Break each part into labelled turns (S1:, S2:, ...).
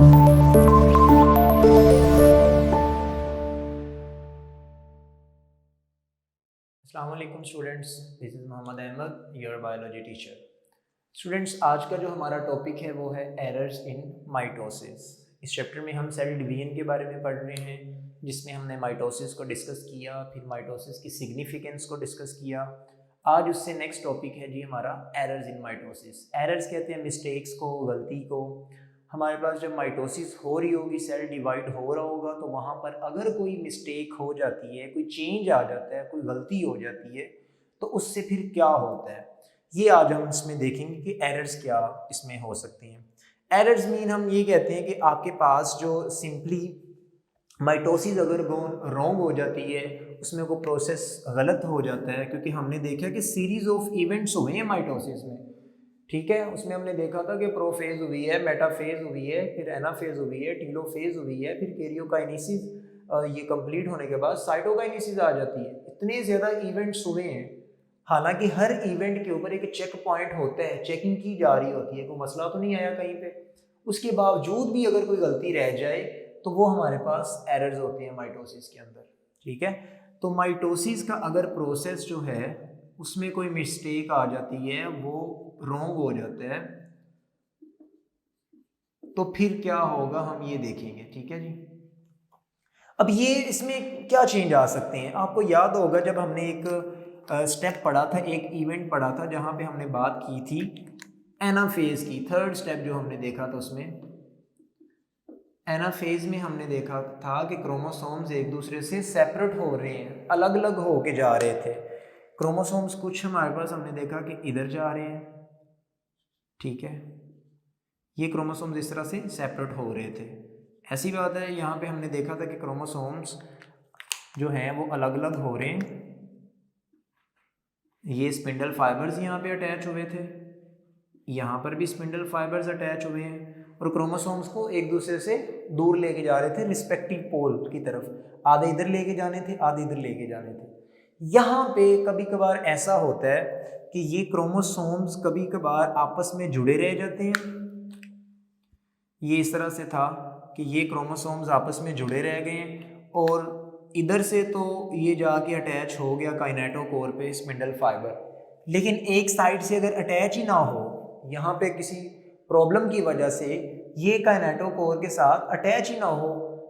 S1: अस्सलाम वालेकुम students, this is Mohammad Ahmad, your biology teacher. Students, आज का जो हमारा टॉपिक है वो है एरर्स इन माइटोसिस। इस चैप्टर में हम सेल डिवीजन के बारे में पढ़ रहे हैं, जिसमें हमने माइटोसिस को डिस्कस किया, फिर माइटोसिस की सिग्निफिकेंस को डिस्कस किया। आज उससे नेक्स्ट टॉपिक है जी हमारा एरर्स इन माइटोसिस। एरर्स कहते हैं मिस्टेक्स को, गलती को। हमारे पास जब माइटोसिस हो रही होगी, सेल डिवाइड हो रहा होगा, तो वहाँ पर अगर कोई मिस्टेक हो जाती है, कोई चेंज आ जाता है, कोई गलती हो जाती है, तो उससे फिर क्या होता है, ये आज हम इसमें देखेंगे कि एरर्स क्या इसमें हो सकती हैं। एरर्स मीन हम ये कहते हैं कि आपके पास जो सिंपली माइटोसिस अगर रॉन्ग हो जाती है, उसमें कोई प्रोसेस गलत हो जाता है, क्योंकि हमने देखा कि सीरीज ऑफ इवेंट्स हुए हैं माइटोसिस में। ठीक है, उसमें हमने देखा था कि प्रोफेज हुई है, मेटाफेज हुई है, फिर एनाफेज हुई है, टीलोफेज हुई है, फिर कैरियोकाइनेसिस, ये कंप्लीट होने के बाद साइटोकाइनेसिस आ जाती है। इतने ज़्यादा इवेंट्स हुए हैं। हालांकि हर इवेंट के ऊपर एक चेक पॉइंट होता है, चेकिंग की जा रही होती है, कोई मसला तो नहीं आया कहीं पे। उसके बावजूद भी अगर कोई गलती रह जाए तो वो हमारे पास एरर्स होते हैं माइटोसिस के अंदर। ठीक है, तो माइटोसिस का अगर प्रोसेस जो है उसमें कोई मिस्टेक आ जाती है, वो रॉन्ग हो जाता है, तो फिर क्या होगा हम ये देखेंगे। ठीक है जी। अब ये इसमें क्या चेंज आ सकते हैं, आपको याद होगा जब हमने एक स्टेप पढ़ा था, एक इवेंट पढ़ा था, जहाँ पे हमने बात की थी एनाफेज की। थर्ड स्टेप जो हमने देखा था, उसमें एनाफेज में हमने देखा था कि क्रोमोसोम्स एक दूसरे से सेपरेट हो रहे हैं, अलग अलग हो के जा रहे थे। क्रोमोसोम्स कुछ हमारे पास हमने देखा कि इधर जा रहे हैं, ठीक है, ये क्रोमोसोम्स इस तरह से सेपरेट हो रहे थे। ऐसी बात है, यहाँ पे हमने देखा था कि क्रोमोसोम्स जो हैं वो अलग अलग हो रहे हैं। ये स्पिंडल फाइबर्स यहाँ पे अटैच हुए थे, यहाँ पर भी स्पिंडल फाइबर्स अटैच हुए हैं, और क्रोमोसोम्स को एक दूसरे से दूर लेके जा रहे थे रिस्पेक्टिव पोल की तरफ। आधे इधर लेके जाने थे, आधे इधर लेके जाने थे। यहाँ पे कभी कभार ऐसा होता है कि ये क्रोमोसोम्स कभी कभार आपस में जुड़े रह जाते हैं। ये इस तरह से था कि ये क्रोमोसोम्स आपस में जुड़े रह गए, और इधर से तो ये जाके अटैच हो गया काइनेटोकोर पे, स्पिंडल फाइबर। लेकिन एक साइड से अगर अटैच ही ना हो, यहाँ पे किसी प्रॉब्लम की वजह से ये काइनेटोकोर के साथ अटैच ही ना हो,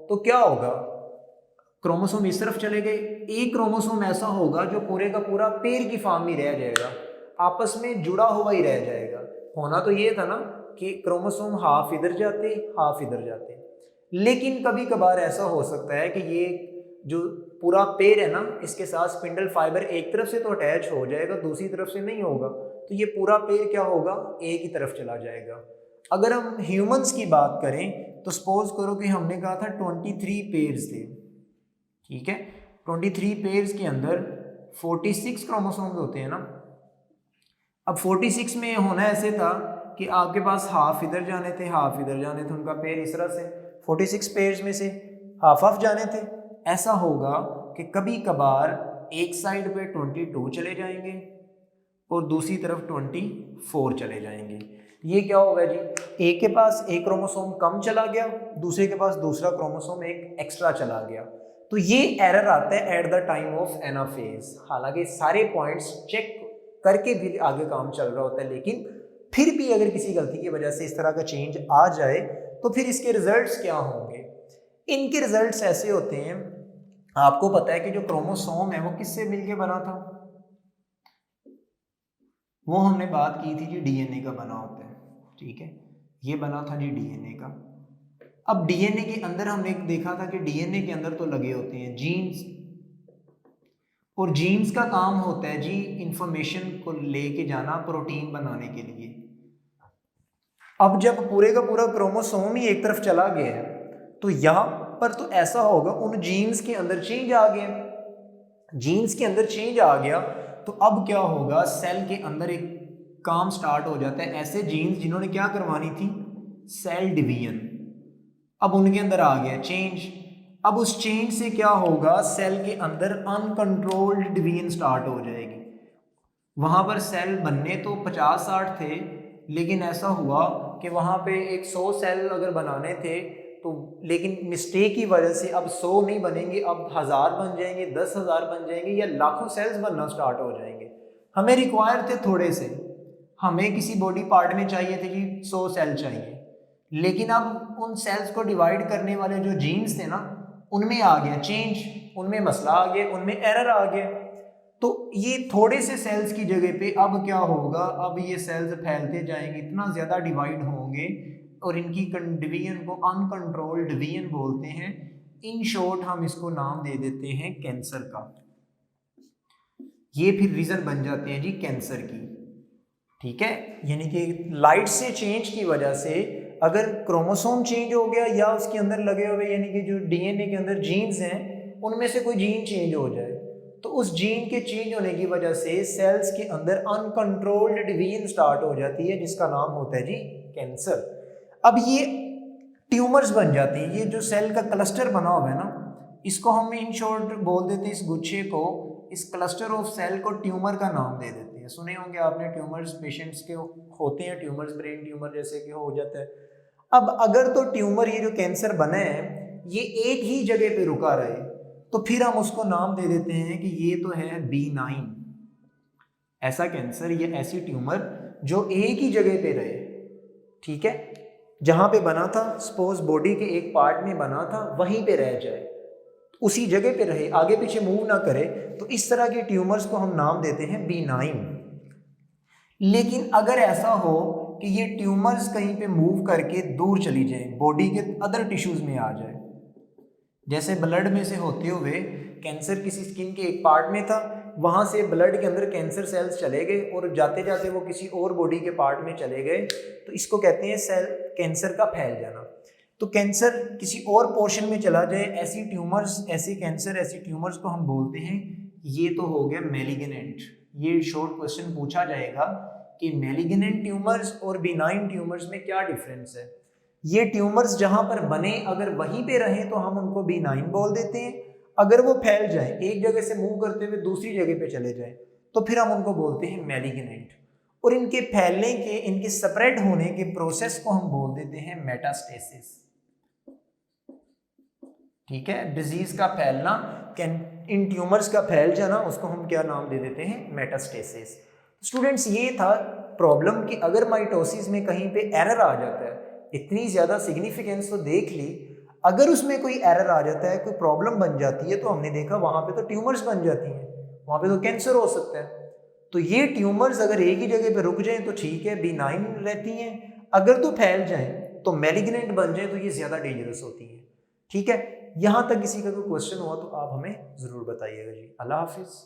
S1: तो क्या होगा, क्रोमोसोम इस तरफ चले गए, एक क्रोमोसोम ऐसा होगा जो पूरे का पूरा पेड़ की फॉर्म में रह जाएगा, आपस में जुड़ा हुआ ही रह जाएगा। होना तो ये था ना कि क्रोमोसोम हाफ इधर जाते, हाफ इधर जाते। लेकिन कभी कभार ऐसा हो सकता है कि ये जो पूरा पेड़ है ना, इसके साथ स्पिंडल फाइबर एक तरफ से तो अटैच हो जाएगा, दूसरी तरफ से नहीं होगा, तो ये पूरा पेड़ क्या होगा, एक ही तरफ चला जाएगा। अगर हम ह्यूमंस की बात करें तो सपोज करो कि हमने कहा था 23 पेयर्स थे, ठीक है, 23 पेयर्स के अंदर 46 क्रोमोसोम्स होते हैं ना। अब 46 में होना ऐसे था कि आपके पास हाफ इधर जाने थे, हाफ इधर जाने थे, उनका पेयर इस तरह से 46 पेयर्स में से हाफ हाफ जाने थे। ऐसा होगा कि कभी कभार एक साइड पे 22 चले जाएंगे और दूसरी तरफ 24 चले जाएंगे। ये क्या होगा जी, एक के पास एक क्रोमोसोम कम चला गया, दूसरे के पास दूसरा क्रोमोसोम एक एक्स्ट्रा चला गया, तो ये एरर आता है at the time of anaphase. हालांकि सारे पॉइंट्स चेक करके भी आगे काम चल रहा होता है, लेकिन फिर भी अगर किसी गलती की वजह से इस तरह का चेंज आ जाए तो फिर इसके रिजल्ट्स क्या होंगे। इनके रिजल्ट्स ऐसे होते हैं, आपको पता है कि जो क्रोमोसोम है वो किससे मिलके बना था, वो हमने बात की थी जी डीएनए का बना होता है। ठीक है, ये बना था जी डीएनए का। अब डीएनए के अंदर हमने देखा था कि डीएनए के अंदर तो लगे होते हैं जीन्स, और जीन्स का काम होता है जी इंफॉर्मेशन को लेके जाना प्रोटीन बनाने के लिए। अब जब पूरे का पूरा क्रोमोसोम ही एक तरफ चला गया है, तो यहाँ पर तो ऐसा होगा उन जीन्स के अंदर चेंज आ गया, जीन्स के अंदर चेंज आ गया, तो अब क्या होगा, सेल के अंदर एक काम स्टार्ट हो जाता है। ऐसे जीन्स जिन्होंने क्या करवानी थी, सेल डिवीजन, अब उनके अंदर आ गया चेंज। अब उस चेंज से क्या होगा, सेल के अंदर अनकंट्रोल्ड डिवीजन स्टार्ट हो जाएगी। वहां पर सेल बनने तो 50-60 थे, लेकिन ऐसा हुआ कि वहाँ पे एक 100 सेल अगर बनाने थे तो, लेकिन मिस्टेक की वजह से अब 100 नहीं बनेंगे, अब 1000 बन जाएंगे, 10,000 बन जाएंगे या लाखों सेल्स बनना स्टार्ट हो जाएंगे। हमें रिक्वायर थे थोड़े से, हमें किसी बॉडी पार्ट में चाहिए थे कि 100 सेल चाहिए, लेकिन अब उन सेल्स को डिवाइड करने वाले जो जीन्स थे ना, उनमें आ गया चेंज, उनमें मसला आ गया, उनमें एरर आ गया। तो ये थोड़े से सेल्स की जगह पे अब क्या होगा, अब ये सेल्स फैलते जाएंगे, इतना ज़्यादा डिवाइड होंगे और इनकी डिवीजन को अनकंट्रोल्ड डिवीजन बोलते हैं। इन शॉर्ट हम इसको नाम दे देते हैं कैंसर का। ये फिर रीज़न बन जाते हैं जी कैंसर की, ठीक है। यानी कि लाइट से चेंज की वजह से अगर क्रोमोसोम चेंज हो गया या उसके अंदर लगे हुए यानी कि जो डीएनए के अंदर जीन्स हैं उनमें से कोई जीन चेंज हो जाए, तो उस जीन के चेंज होने की वजह से सेल्स के अंदर अनकंट्रोल्ड डिवीजन स्टार्ट हो जाती है, जिसका नाम होता है जी कैंसर। अब ये ट्यूमर्स बन जाती हैं। ये जो सेल का क्लस्टर बना हुआ है ना, इसको हम इन शॉर्ट बोल देते हैं, इस गुच्छे को, इस क्लस्टर ऑफ सेल को ट्यूमर का नाम दे देते हैं। सुने होंगे आपने, ट्यूमर्स पेशेंट्स के होते हैं, ट्यूमर्स ब्रेन ट्यूमर जैसे कि हो जाता है। अब अगर तो ट्यूमर, ये जो कैंसर बना है, ये एक ही जगह पे रुका रहे तो फिर हम उसको नाम दे देते हैं कि ये तो है B9। ऐसा कैंसर या ऐसी ट्यूमर जो एक ही जगह पे रहे, ठीक है, जहां पे बना था, सपोज बॉडी के एक पार्ट में बना था, वहीं पे रह जाए, उसी जगह पे रहे, आगे पीछे मूव ना करे, तो इस तरह के ट्यूमर्स को हम नाम देते हैं B9। लेकिन अगर ऐसा हो कि ये ट्यूमर्स कहीं पे मूव करके दूर चली जाए, बॉडी के अदर टिश्यूज में आ जाए, जैसे ब्लड में से होते हुए कैंसर किसी स्किन के एक पार्ट में था, वहाँ से ब्लड के अंदर कैंसर सेल्स चले गए और जाते जाते वो किसी और बॉडी के पार्ट में चले गए, तो इसको कहते हैं सेल कैंसर का फैल जाना। तो कैंसर किसी और पोर्शन में चला जाए, ऐसी ट्यूमर्स, ऐसे कैंसर, ऐसी ट्यूमर्स को हम बोलते हैं, ये तो हो गया मैलिग्नेंट। ये शॉर्ट क्वेश्चन पूछा जाएगा कि मैलिग्नेंट ट्यूमर्स और बिनाइन ट्यूमर्स में क्या डिफरेंस है। ये ट्यूमर्स जहां पर बने अगर वहीं पे रहें तो हम उनको B9 बोल देते हैं, अगर वो फैल जाए, एक जगह से मूव करते हुए दूसरी जगह पे चले जाए, तो फिर हम उनको बोलते हैं मैलिग्नेंट। और इनके फैलने के, इनके स्प्रेड होने के प्रोसेस को हम बोल देते हैं मेटास्टेसिस, ठीक है। डिजीज का फैलना, इन ट्यूमर्स का फैल जाना, उसको हम क्या नाम दे देते हैं, मेटास्टेसिस। स्टूडेंट्स, ये था प्रॉब्लम कि अगर माइटोसिस में कहीं पे एरर आ जाता है, इतनी ज़्यादा सिग्निफिकेंस तो देख ली, अगर उसमें कोई एरर आ जाता है, कोई प्रॉब्लम बन जाती है, तो हमने देखा वहाँ पे तो ट्यूमर्स बन जाती हैं, वहाँ पे तो कैंसर हो सकता है। तो ये ट्यूमर्स अगर एक ही जगह पे रुक जाएं तो ठीक है, B9 रहती हैं, अगर तो फैल जाएं तो मैलिग्नेंट बन जाए तो ये ज़्यादा डेंजरस होती हैं, ठीक है। यहाँ तक किसी का कोई क्वेश्चन हुआ तो आप हमें ज़रूर बताइएगा जी। अल्लाह हाफिज़।